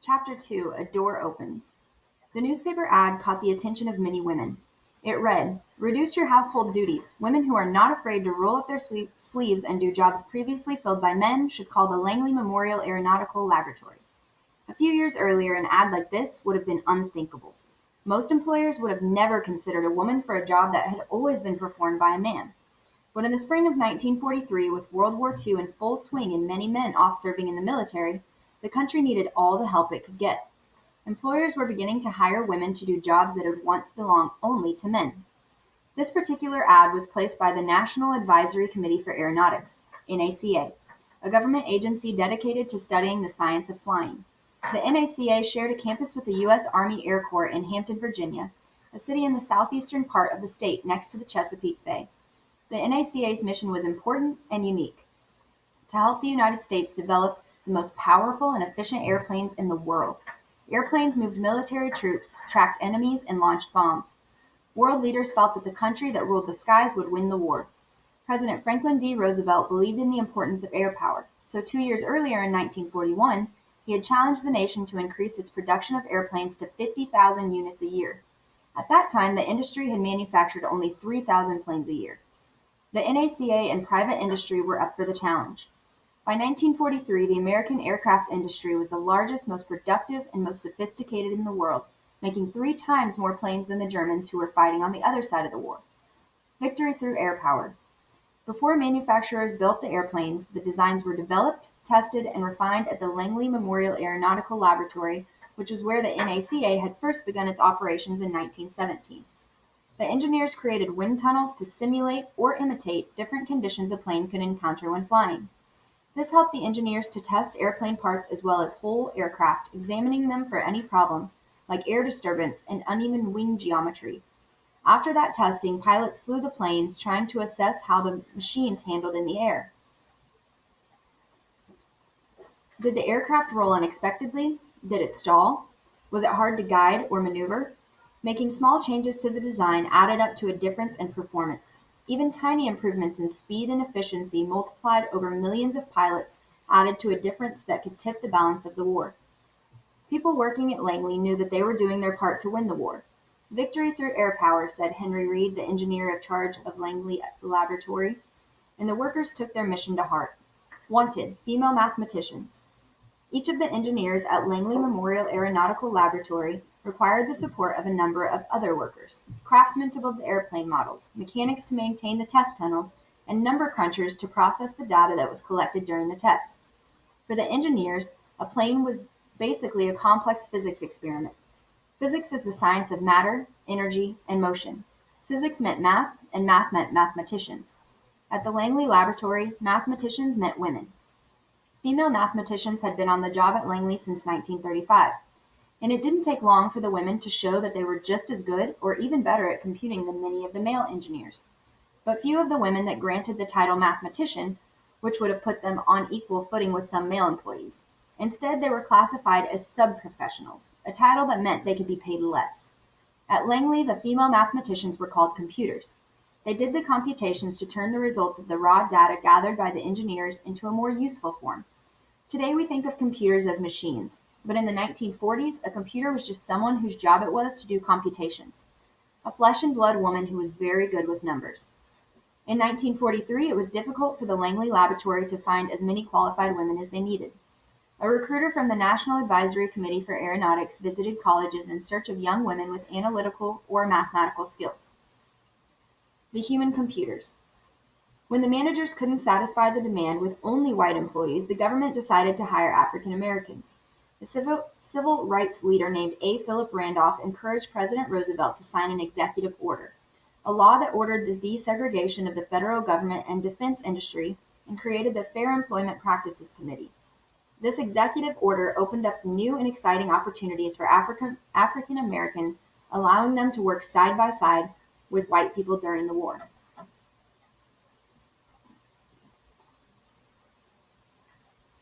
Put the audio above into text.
Chapter 2: A Door Opens. The newspaper ad caught the attention of many women. It read, "Reduce your household duties. Women who are not afraid to roll up their sleeves and do jobs previously filled by men should call the Langley Memorial Aeronautical Laboratory." A few years earlier, an ad like this would have been unthinkable. Most employers would have never considered a woman for a job that had always been performed by a man. But in the spring of 1943, with World War II in full swing and many men off serving in the military, the country needed all the help it could get. Employers were beginning to hire women to do jobs that had once belonged only to men. This particular ad was placed by the National Advisory Committee for Aeronautics, NACA, a government agency dedicated to studying the science of flying. The NACA shared a campus with the U.S. Army Air Corps in Hampton, Virginia, a city in the southeastern part of the state next to the Chesapeake Bay. The NACA's mission was important and unique: to help the United States develop the most powerful and efficient airplanes in the world. Airplanes moved military troops, tracked enemies, and launched bombs. World leaders felt that the country that ruled the skies would win the war. President Franklin D. Roosevelt believed in the importance of air power, so 2 years earlier in 1941, he had challenged the nation to increase its production of airplanes to 50,000 units a year. At that time, the industry had manufactured only 3,000 planes a year. The NACA and private industry were up for the challenge. By 1943, the American aircraft industry was the largest, most productive, and most sophisticated in the world, making 3 times more planes than the Germans who were fighting on the other side of the war. Victory through air power. Before manufacturers built the airplanes, the designs were developed, tested, and refined at the Langley Memorial Aeronautical Laboratory, which was where the NACA had first begun its operations in 1917. The engineers created wind tunnels to simulate or imitate different conditions a plane could encounter when flying. This helped the engineers to test airplane parts as well as whole aircraft, examining them for any problems, like air disturbance and uneven wing geometry. After that testing, pilots flew the planes, trying to assess how the machines handled in the air. Did the aircraft roll unexpectedly? Did it stall? Was it hard to guide or maneuver? Making small changes to the design added up to a difference in performance. Even tiny improvements in speed and efficiency multiplied over millions of pilots added to a difference that could tip the balance of the war. People working at Langley knew that they were doing their part to win the war. "Victory through air power," said Henry Reed, the engineer in charge of Langley Laboratory, and the workers took their mission to heart. Wanted: female mathematicians. Each of the engineers at Langley Memorial Aeronautical Laboratory required the support of a number of other workers: craftsmen to build the airplane models, mechanics to maintain the test tunnels, and number crunchers to process the data that was collected during the tests. For the engineers, a plane was basically a complex physics experiment. Physics is the science of matter, energy, and motion. Physics meant math, and math meant mathematicians. At the Langley Laboratory, mathematicians meant women. Female mathematicians had been on the job at Langley since 1935, and it didn't take long for the women to show that they were just as good or even better at computing than many of the male engineers. But few of the women that granted the title mathematician, which would have put them on equal footing with some male employees. Instead, they were classified as sub-professionals, a title that meant they could be paid less. At Langley, the female mathematicians were called computers. They did the computations to turn the results of the raw data gathered by the engineers into a more useful form. Today, we think of computers as machines, but in the 1940s, a computer was just someone whose job it was to do computations. A flesh and blood woman who was very good with numbers. In 1943, it was difficult for the Langley Laboratory to find as many qualified women as they needed. A recruiter from the National Advisory Committee for Aeronautics visited colleges in search of young women with analytical or mathematical skills. The human computers. When the managers couldn't satisfy the demand with only white employees, the government decided to hire African Americans. A civil rights leader named A. Philip Randolph encouraged President Roosevelt to sign an executive order, a law that ordered the desegregation of the federal government and defense industry and created the Fair Employment Practices Committee. This executive order opened up new and exciting opportunities for African Americans, allowing them to work side by side with white people during the war.